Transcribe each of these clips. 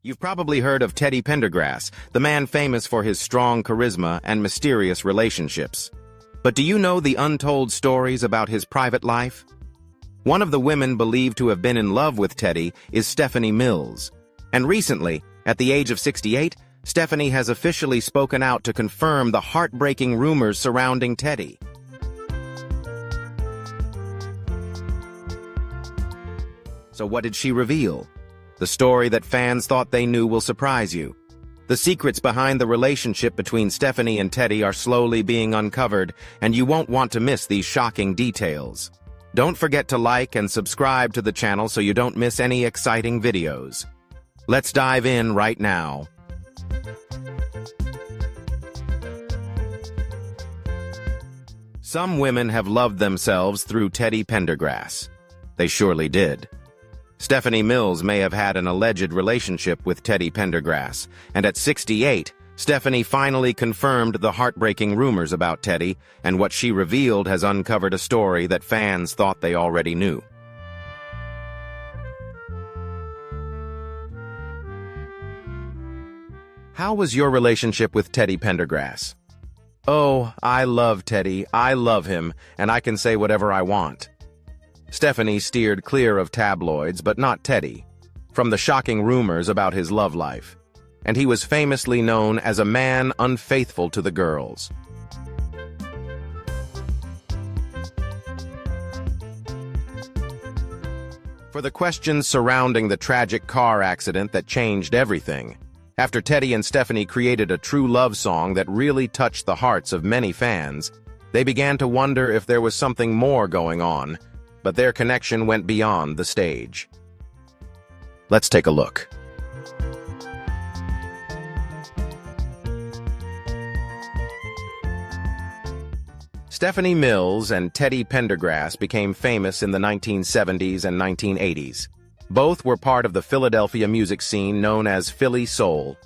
You've probably heard of Teddy Pendergrass, the man famous for his strong charisma and mysterious relationships. But do you know the untold stories about his private life? One of the women believed to have been in love with Teddy is Stephanie Mills. And recently, at the age of 68, Stephanie has officially spoken out to confirm the heartbreaking rumors surrounding Teddy. So what did she reveal? The story that fans thought they knew will surprise you. The secrets behind the relationship between Stephanie and Teddy are slowly being uncovered, and you won't want to miss these shocking details. Don't forget to like and subscribe to the channel so you don't miss any exciting videos. Let's dive in right now. Some women have loved themselves through Teddy Pendergrass. They surely did. Stephanie Mills may have had an alleged relationship with Teddy Pendergrass, and at 68, Stephanie finally confirmed the heartbreaking rumors about Teddy, and what she revealed has uncovered a story that fans thought they already knew. How was your relationship with Teddy Pendergrass? Oh, I love Teddy, I love him, and I can say whatever I want. Stephanie steered clear of tabloids, but not Teddy, from the shocking rumors about his love life. And he was famously known as a man unfaithful to the girls. For the questions surrounding the tragic car accident that changed everything, after Teddy and Stephanie created a true love song that really touched the hearts of many fans, they began to wonder if there was something more going on, but their connection went beyond the stage. Let's take a look. Stephanie Mills and Teddy Pendergrass became famous in the 1970s and 1980s. Both were part of the Philadelphia music scene known as Philly Soul.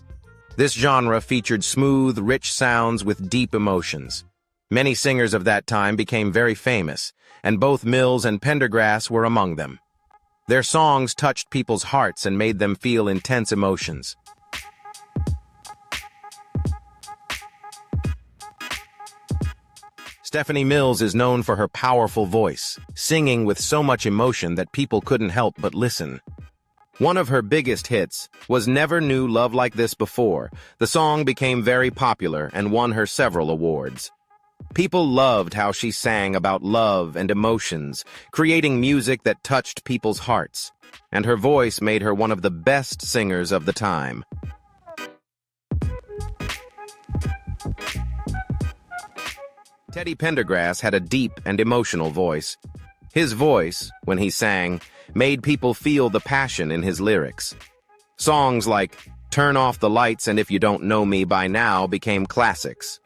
This genre featured smooth, rich sounds with deep emotions. Many singers of that time became very famous, and both Mills and Pendergrass were among them. Their songs touched people's hearts and made them feel intense emotions. Stephanie Mills is known for her powerful voice, singing with so much emotion that people couldn't help but listen. One of her biggest hits was Never Knew Love Like This Before. The song became very popular and won her several awards. People loved how she sang about love and emotions, creating music that touched people's hearts, and her voice made her one of the best singers of the time. Teddy Pendergrass had a deep and emotional voice. His voice, when he sang, made people feel the passion in his lyrics. Songs like Turn Off the Lights and If You Don't Know Me By Now became classics.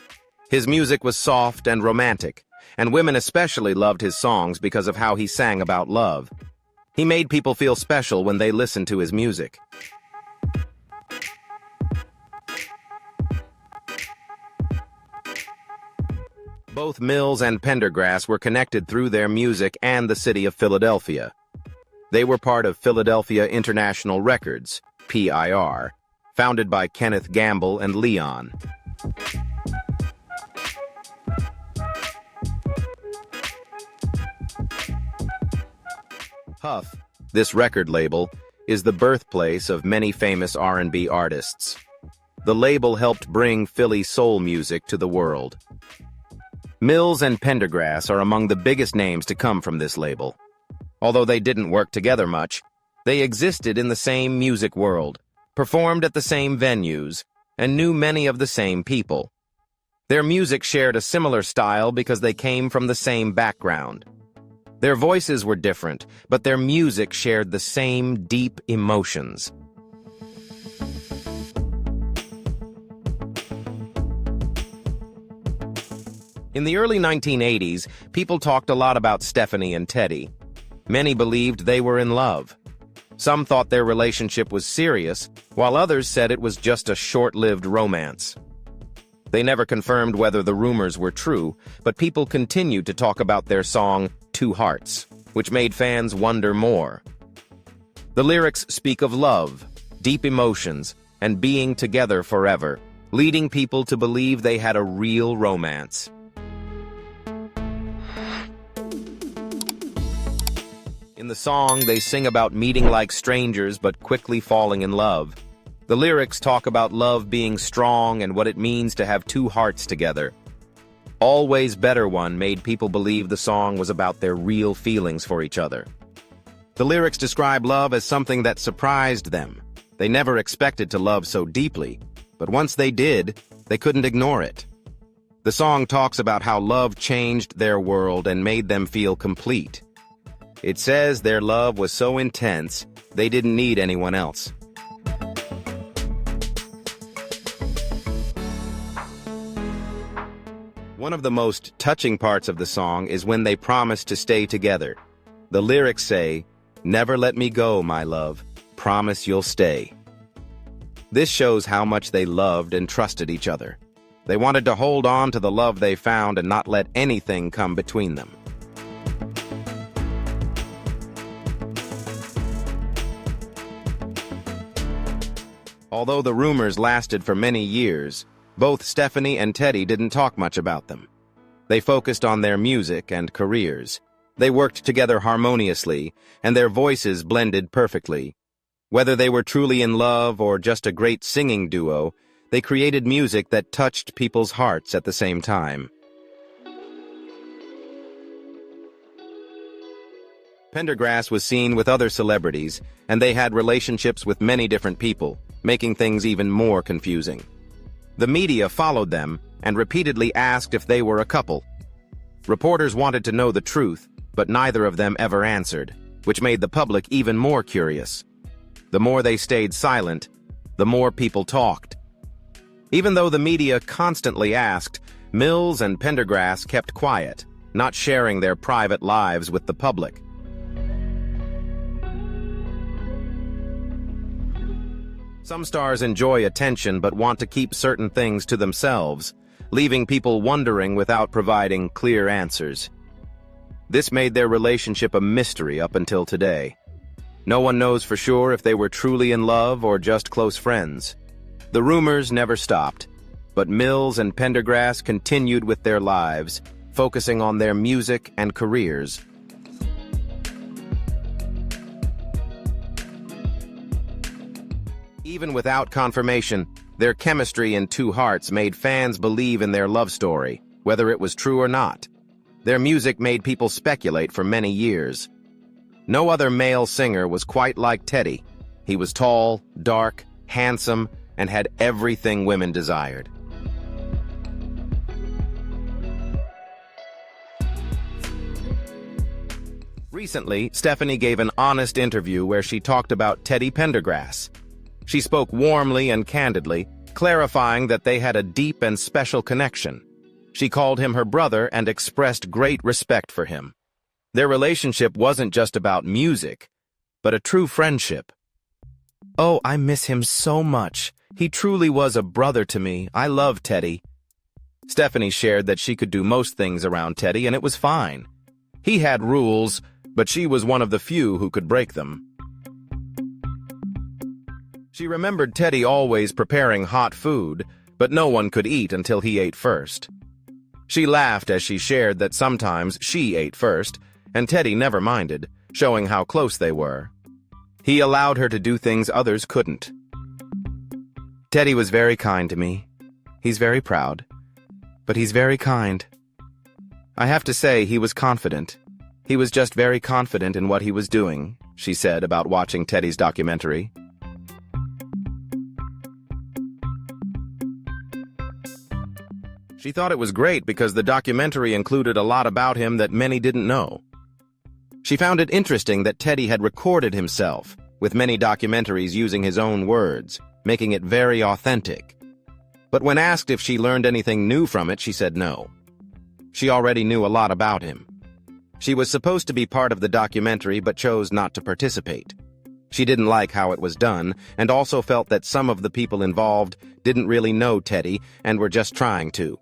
His music was soft and romantic, and women especially loved his songs because of how he sang about love. He made people feel special when they listened to his music. Both Mills and Pendergrass were connected through their music and the city of Philadelphia. They were part of Philadelphia International Records, PIR, founded by Kenneth Gamble and Leon. Huff, this record label, is the birthplace of many famous R&B artists. The label helped bring Philly soul music to the world. Mills and Pendergrass are among the biggest names to come from this label. Although they didn't work together much, they existed in the same music world, performed at the same venues, and knew many of the same people. Their music shared a similar style because they came from the same background. Their voices were different, but their music shared the same deep emotions. In the early 1980s, people talked a lot about Stephanie and Teddy. Many believed they were in love. Some thought their relationship was serious, while others said it was just a short-lived romance. They never confirmed whether the rumors were true, but people continued to talk about their song, Two Hearts, which made fans wonder more. The lyrics speak of love, deep emotions, and being together forever, leading people to believe they had a real romance. In the song, they sing about meeting like strangers but quickly falling in love. The lyrics talk about love being strong and what it means to have two hearts together. Always Better One made people believe the song was about their real feelings for each other. The lyrics describe love as something that surprised them. They never expected to love so deeply, but once they did, they couldn't ignore it. The song talks about how love changed their world and made them feel complete. It says their love was so intense, they didn't need anyone else. One of the most touching parts of the song is when they promise to stay together. The lyrics say, "Never let me go, my love. Promise you'll stay." This shows how much they loved and trusted each other. They wanted to hold on to the love they found and not let anything come between them. Although the rumors lasted for many years, both Stephanie and Teddy didn't talk much about them. They focused on their music and careers. They worked together harmoniously, and their voices blended perfectly. Whether they were truly in love or just a great singing duo, they created music that touched people's hearts at the same time. Pendergrass was seen with other celebrities, and they had relationships with many different people, making things even more confusing. The media followed them and repeatedly asked if they were a couple. Reporters wanted to know the truth, but neither of them ever answered, which made the public even more curious. The more they stayed silent, the more people talked. Even though the media constantly asked, Mills and Pendergrass kept quiet, not sharing their private lives with the public. Some stars enjoy attention but want to keep certain things to themselves, leaving people wondering without providing clear answers. This made their relationship a mystery up until today. No one knows for sure if they were truly in love or just close friends. The rumors never stopped, but Mills and Pendergrass continued with their lives, focusing on their music and careers. Even without confirmation, their chemistry in Two Hearts made fans believe in their love story, whether it was true or not. Their music made people speculate for many years. No other male singer was quite like Teddy. He was tall, dark, handsome, and had everything women desired. Recently, Stephanie gave an honest interview where she talked about Teddy Pendergrass. She spoke warmly and candidly, clarifying that they had a deep and special connection. She called him her brother and expressed great respect for him. Their relationship wasn't just about music, but a true friendship. "Oh, I miss him so much. He truly was a brother to me. I love Teddy." Stephanie shared that she could do most things around Teddy and it was fine. He had rules, but she was one of the few who could break them. She remembered Teddy always preparing hot food, but no one could eat until he ate first. She laughed as she shared that sometimes she ate first, and Teddy never minded, showing how close they were. He allowed her to do things others couldn't. "Teddy was very kind to me. He's very proud, but he's very kind. I have to say he was confident. He was just very confident in what he was doing," she said about watching Teddy's documentary. She thought it was great because the documentary included a lot about him that many didn't know. She found it interesting that Teddy had recorded himself, with many documentaries using his own words, making it very authentic. But when asked if she learned anything new from it, she said no. She already knew a lot about him. She was supposed to be part of the documentary but chose not to participate. She didn't like how it was done, and also felt that some of the people involved didn't really know Teddy and were just trying to.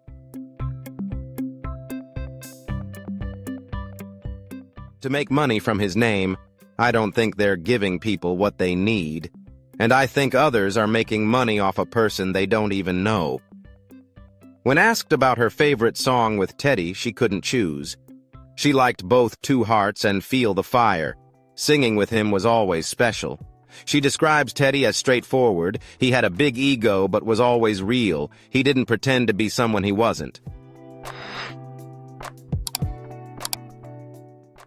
To make money from his name, I don't think they're giving people what they need. And I think others are making money off a person they don't even know. When asked about her favorite song with Teddy, she couldn't choose. She liked both Two Hearts and Feel the Fire. Singing with him was always special. She describes Teddy as straightforward. He had a big ego but was always real. He didn't pretend to be someone he wasn't.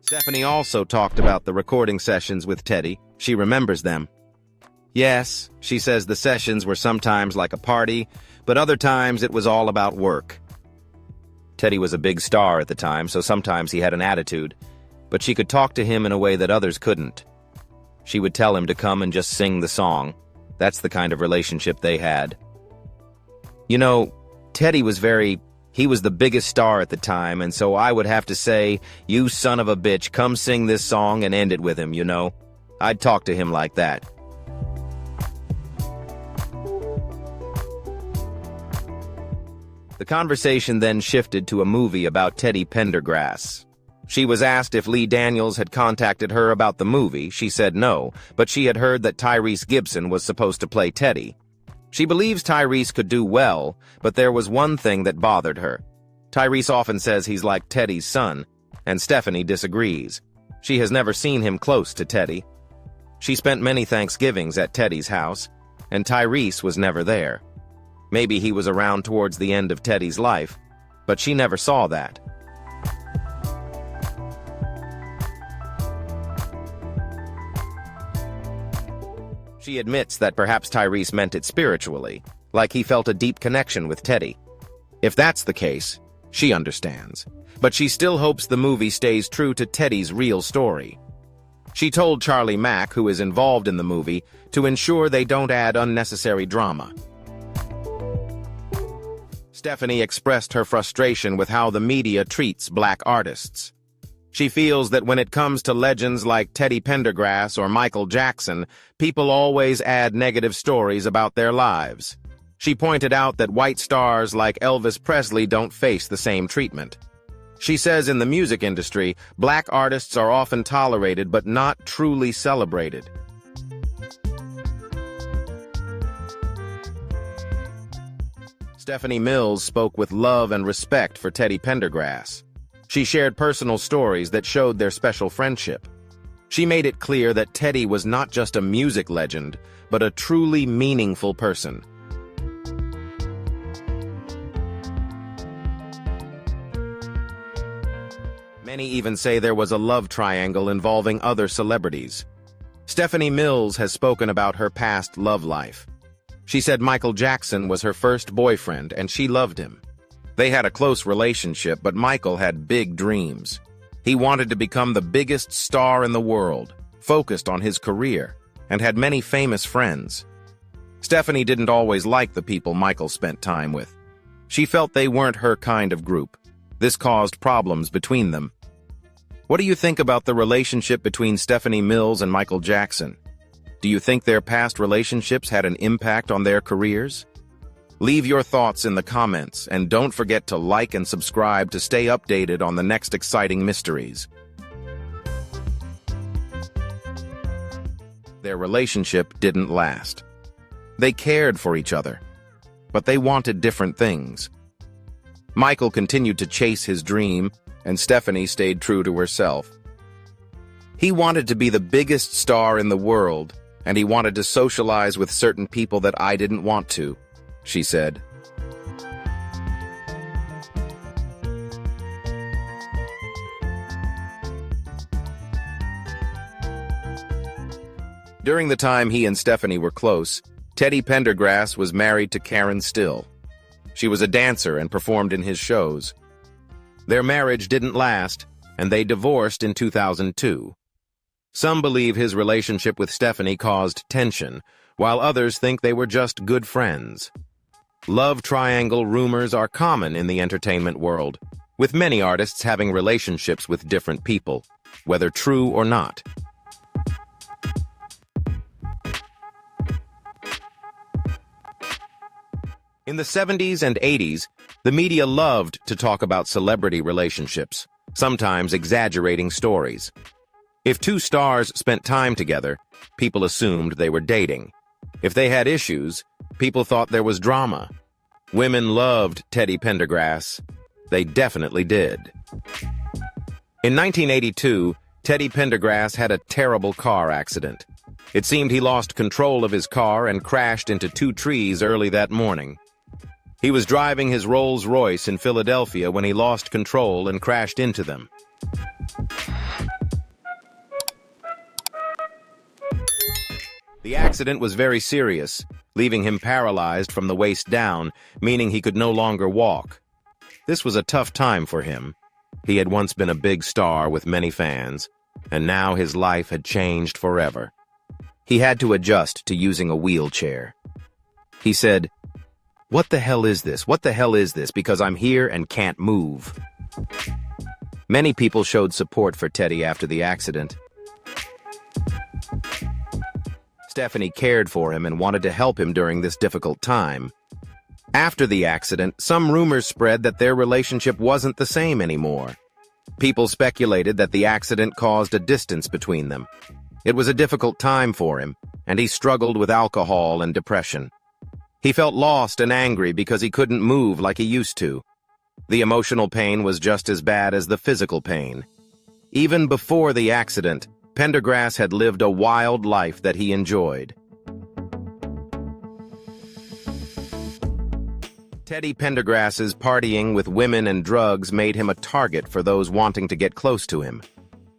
Stephanie also talked about the recording sessions with Teddy. She remembers them. Yes, she says the sessions were sometimes like a party, but other times it was all about work. Teddy was a big star at the time, so sometimes he had an attitude, but she could talk to him in a way that others couldn't. She would tell him to come and just sing the song. That's the kind of relationship they had. You know, Teddy was he was the biggest star at the time, and so I would have to say, "You son of a bitch, come sing this song and end it with him, you know?" I'd talk to him like that. The conversation then shifted to a movie about Teddy Pendergrass. She was asked if Lee Daniels had contacted her about the movie. She said no, but she had heard that Tyrese Gibson was supposed to play Teddy. She believes Tyrese could do well, but there was one thing that bothered her. Tyrese often says he's like Teddy's son, and Stephanie disagrees. She has never seen him close to Teddy. She spent many Thanksgivings at Teddy's house, and Tyrese was never there. Maybe he was around towards the end of Teddy's life, but she never saw that. She admits that perhaps Tyrese meant it spiritually, like he felt a deep connection with Teddy. If that's the case, she understands, but she still hopes the movie stays true to Teddy's real story. She told Charlie Mack, who is involved in the movie, to ensure they don't add unnecessary drama. Stephanie expressed her frustration with how the media treats black artists. She feels that when it comes to legends like Teddy Pendergrass or Michael Jackson, people always add negative stories about their lives. She pointed out that white stars like Elvis Presley don't face the same treatment. She says in the music industry, black artists are often tolerated but not truly celebrated. Stephanie Mills spoke with love and respect for Teddy Pendergrass. She shared personal stories that showed their special friendship. She made it clear that Teddy was not just a music legend, but a truly meaningful person. Many even say there was a love triangle involving other celebrities. Stephanie Mills has spoken about her past love life. She said Michael Jackson was her first boyfriend and she loved him. They had a close relationship, but Michael had big dreams. He wanted to become the biggest star in the world, focused on his career, and had many famous friends. Stephanie didn't always like the people Michael spent time with. She felt they weren't her kind of group. This caused problems between them. What do you think about the relationship between Stephanie Mills and Michael Jackson? Do you think their past relationships had an impact on their careers? Leave your thoughts in the comments, and don't forget to like and subscribe to stay updated on the next exciting mysteries. Their relationship didn't last. They cared for each other, but they wanted different things. Michael continued to chase his dream, and Stephanie stayed true to herself. He wanted to be the biggest star in the world, and he wanted to socialize with certain people that I didn't want to, she said. During the time he and Stephanie were close, Teddy Pendergrass was married to Karen Still. She was a dancer and performed in his shows. Their marriage didn't last, and they divorced in 2002. Some believe his relationship with Stephanie caused tension, while others think they were just good friends. Love triangle rumors are common in the entertainment world, with many artists having relationships with different people, whether true or not. In the 70s and 80s, the media loved to talk about celebrity relationships, sometimes exaggerating stories. If two stars spent time together, people assumed they were dating. If they had issues, people thought there was drama. Women loved Teddy Pendergrass. They definitely did. In 1982, Teddy Pendergrass had a terrible car accident. It seemed he lost control of his car and crashed into two trees early that morning. He was driving his Rolls-Royce in Philadelphia when he lost control and crashed into them. The accident was very serious, leaving him paralyzed from the waist down, meaning he could no longer walk. This was a tough time for him. He had once been a big star with many fans, and now his life had changed forever. He had to adjust to using a wheelchair. He said, "What the hell is this? What the hell is this? Because I'm here and can't move." Many people showed support for Teddy after the accident. Stephanie cared for him and wanted to help him during this difficult time. After the accident, some rumors spread that their relationship wasn't the same anymore. People speculated that the accident caused a distance between them. It was a difficult time for him, and he struggled with alcohol and depression. He felt lost and angry because he couldn't move like he used to. The emotional pain was just as bad as the physical pain. Even before the accident, Pendergrass had lived a wild life that he enjoyed. Teddy Pendergrass's partying with women and drugs made him a target for those wanting to get close to him.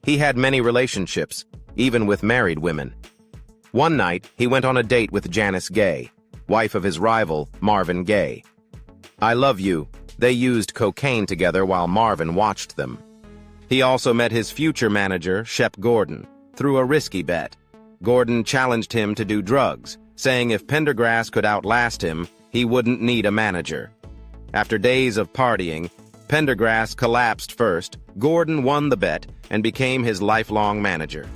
He had many relationships, even with married women. One night, he went on a date with Janice Gaye, wife of his rival, Marvin Gaye. "I love you." They used cocaine together while Marvin watched them. He also met his future manager, Shep Gordon, through a risky bet. Gordon challenged him to do drugs, saying if Pendergrass could outlast him, he wouldn't need a manager. After days of partying, Pendergrass collapsed first. Gordon won the bet and became his lifelong manager.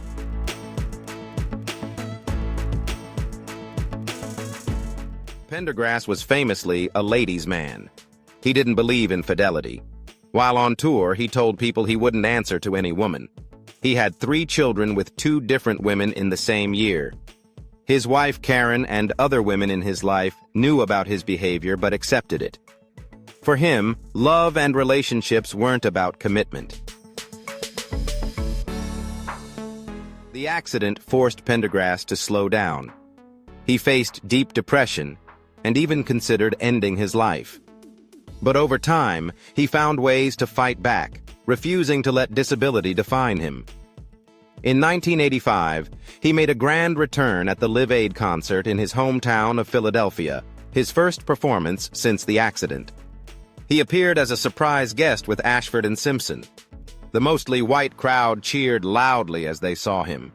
Pendergrass was famously a ladies' man. He didn't believe in fidelity. While on tour, he told people he wouldn't answer to any woman. He had 3 children with 2 different women in the same year. His wife, Karen, and other women in his life knew about his behavior but accepted it. For him, love and relationships weren't about commitment. The accident forced Pendergrass to slow down. He faced deep depression and even considered ending his life. But over time, he found ways to fight back, refusing to let disability define him. In 1985, he made a grand return at the Live Aid concert in his hometown of Philadelphia, his first performance since the accident. He appeared as a surprise guest with Ashford and Simpson. The mostly white crowd cheered loudly as they saw him.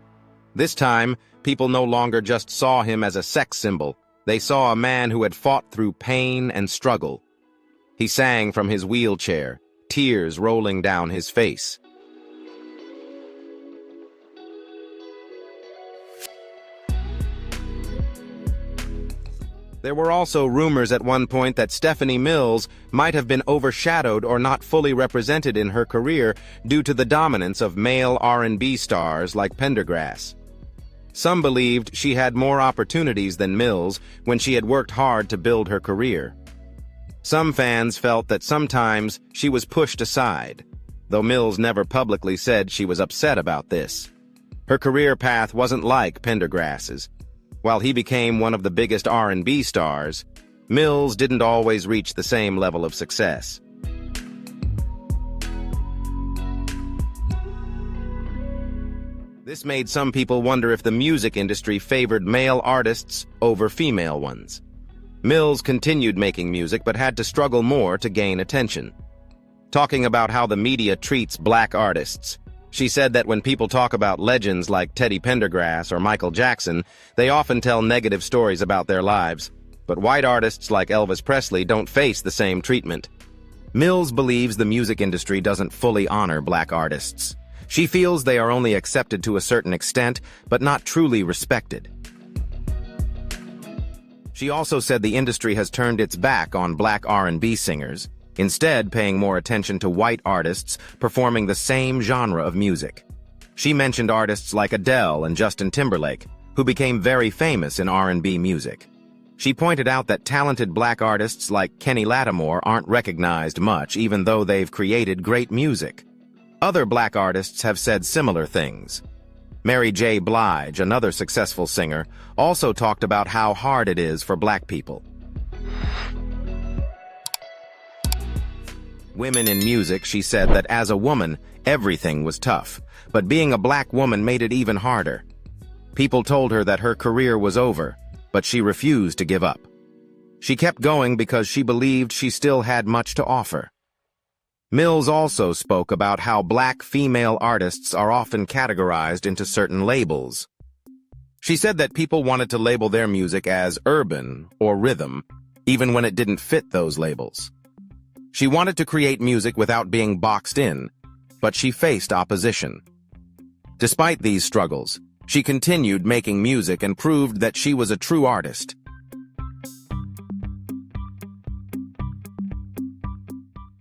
This time, people no longer just saw him as a sex symbol. They saw a man who had fought through pain and struggle. He sang from his wheelchair, tears rolling down his face. There were also rumors at one point that Stephanie Mills might have been overshadowed or not fully represented in her career due to the dominance of male R&B stars like Pendergrass. Some believed she had more opportunities than Mills when she had worked hard to build her career. Some fans felt that sometimes she was pushed aside, though Mills never publicly said she was upset about this. Her career path wasn't like Pendergrass's. While he became one of the biggest R&B stars, Mills didn't always reach the same level of success. This made some people wonder if the music industry favored male artists over female ones. Mills continued making music but had to struggle more to gain attention. Talking about how the media treats black artists, she said that when people talk about legends like Teddy Pendergrass or Michael Jackson, they often tell negative stories about their lives, but white artists like Elvis Presley don't face the same treatment. Mills believes the music industry doesn't fully honor black artists. She feels they are only accepted to a certain extent, but not truly respected. She also said the industry has turned its back on black R&B singers, instead paying more attention to white artists performing the same genre of music. She mentioned artists like Adele and Justin Timberlake, who became very famous in R&B music. She pointed out that talented black artists like Kenny Lattimore aren't recognized much, even though they've created great music. Other black artists have said similar things. Mary J. Blige, another successful singer, also talked about how hard it is for black people. Women in music, she said that as a woman, everything was tough, but being a black woman made it even harder. People told her that her career was over, but she refused to give up. She kept going because she believed she still had much to offer. Mills also spoke about how black female artists are often categorized into certain labels. She said that people wanted to label their music as urban or rhythm, even when it didn't fit those labels. She wanted to create music without being boxed in, but she faced opposition. Despite these struggles, she continued making music and proved that she was a true artist.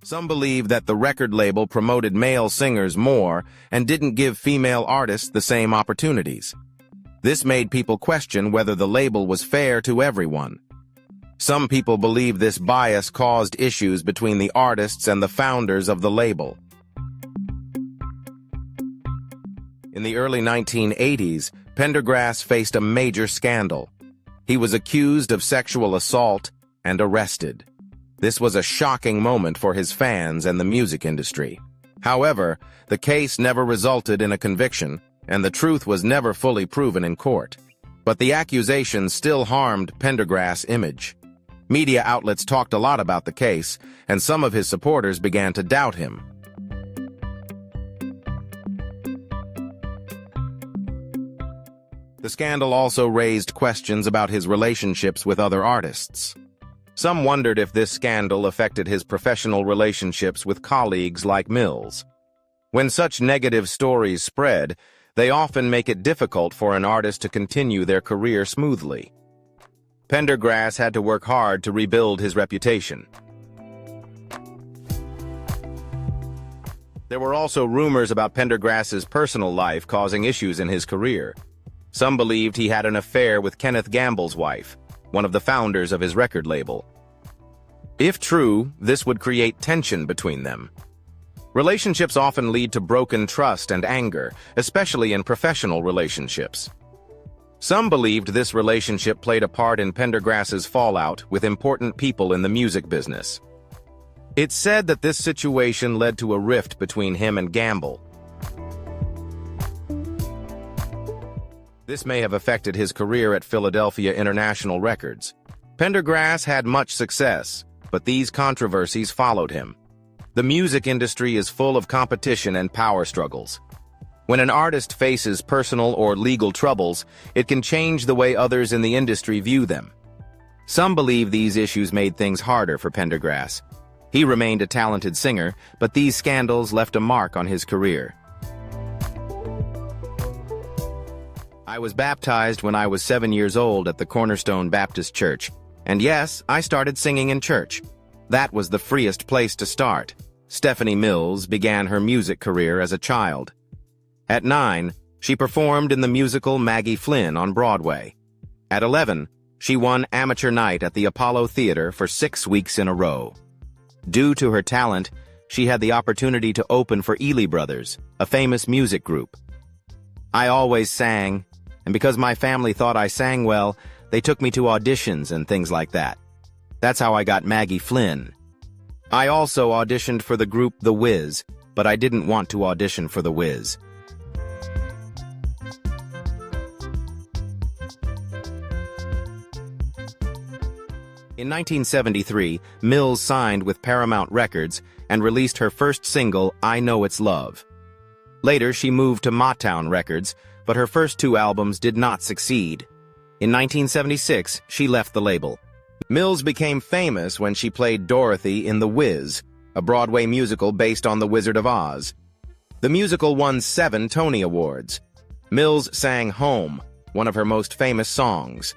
Some believe that the record label promoted male singers more and didn't give female artists the same opportunities. This made people question whether the label was fair to everyone. Some people believe this bias caused issues between the artists and the founders of the label. In the early 1980s, Pendergrass faced a major scandal. He was accused of sexual assault and arrested. This was a shocking moment for his fans and the music industry. However, the case never resulted in a conviction, and the truth was never fully proven in court. But the accusations still harmed Pendergrass' image. Media outlets talked a lot about the case, and some of his supporters began to doubt him. The scandal also raised questions about his relationships with other artists. Some wondered if this scandal affected his professional relationships with colleagues like Mills. When such negative stories spread, they often make it difficult for an artist to continue their career smoothly. Pendergrass had to work hard to rebuild his reputation. There were also rumors about Pendergrass's personal life causing issues in his career. Some believed he had an affair with Kenneth Gamble's wife, one of the founders of his record label. If true, this would create tension between them. Relationships often lead to broken trust and anger, especially in professional relationships. Some believed this relationship played a part in Pendergrass's fallout with important people in the music business. It's said that this situation led to a rift between him and Gamble. This may have affected his career at Philadelphia International Records. Pendergrass had much success, but these controversies followed him. The music industry is full of competition and power struggles. When an artist faces personal or legal troubles, it can change the way others in the industry view them. Some believe these issues made things harder for Pendergrass. He remained a talented singer, but these scandals left a mark on his career. I was baptized when I was 7 years old at the Cornerstone Baptist Church. And yes, I started singing in church. That was the freest place to start. Stephanie Mills began her music career as a child. At 9, she performed in the musical Maggie Flynn on Broadway. At 11, she won Amateur Night at the Apollo Theater for 6 weeks in a row. Due to her talent, she had the opportunity to open for Ely Brothers, a famous music group. I always sang, and because my family thought I sang well, they took me to auditions and things like that. That's how I got Maggie Flynn. I also auditioned for the group The Wiz, but I didn't want to audition for The Wiz. In 1973, Mills signed with Paramount Records and released her first single, I Know It's Love. Later, she moved to Motown Records, but her first 2 albums did not succeed. In 1976, she left the label. Mills became famous when she played Dorothy in The Wiz, a Broadway musical based on The Wizard of Oz. The musical won 7 Tony Awards. Mills sang Home, one of her most famous songs.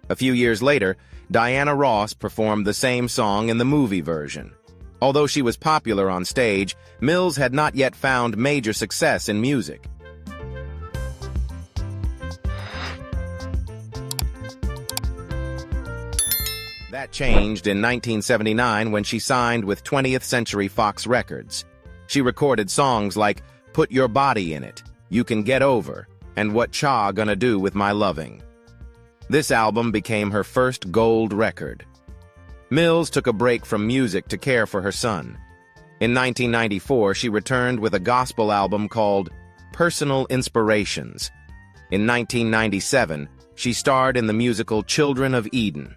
A few years later, Diana Ross performed the same song in the movie version. Although she was popular on stage, Mills had not yet found major success in music. That changed in 1979 when she signed with 20th Century Fox Records. She recorded songs like Put Your Body in It, You Can Get Over, and What Cha Gonna Do With My Loving. This album became her first gold record. Mills took a break from music to care for her son. In 1994, she returned with a gospel album called Personal Inspirations. In 1997, she starred in the musical Children of Eden.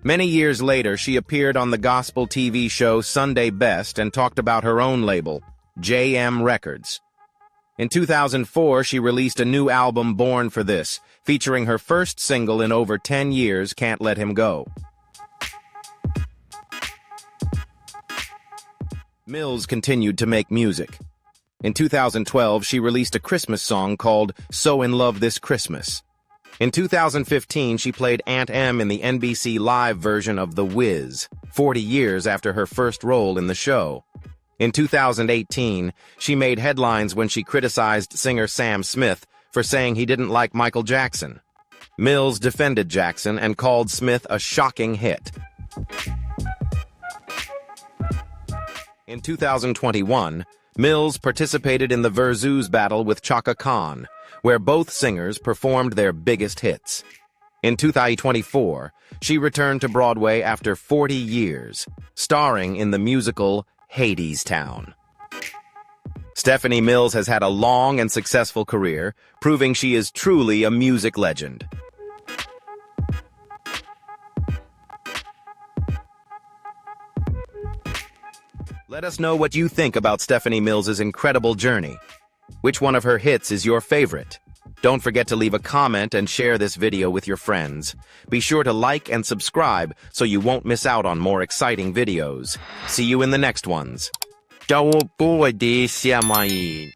Many years later, she appeared on the gospel TV show Sunday Best and talked about her own label, JM Records. In 2004, she released a new album, Born for This, featuring her first single in over 10 years, Can't Let Him Go. Mills continued to make music. In 2012, she released a Christmas song called So in Love This Christmas. In 2015, she played Aunt Em in the NBC Live version of The Wiz, 40 years after her first role in the show. In 2018, she made headlines when she criticized singer Sam Smith for saying he didn't like Michael Jackson. Mills defended Jackson and called Smith a shocking hit. In 2021, Mills participated in the Versus battle with Chaka Khan, where both singers performed their biggest hits. In 2024, she returned to Broadway after 40 years, starring in the musical Hadestown. Stephanie Mills has had a long and successful career, proving she is truly a music legend. Let us know what you think about Stephanie Mills's incredible journey. Which one of her hits is your favorite? Don't forget to leave a comment and share this video with your friends. Be sure to like and subscribe so you won't miss out on more exciting videos. See you in the next ones. 叫我不会的下蚂蚁。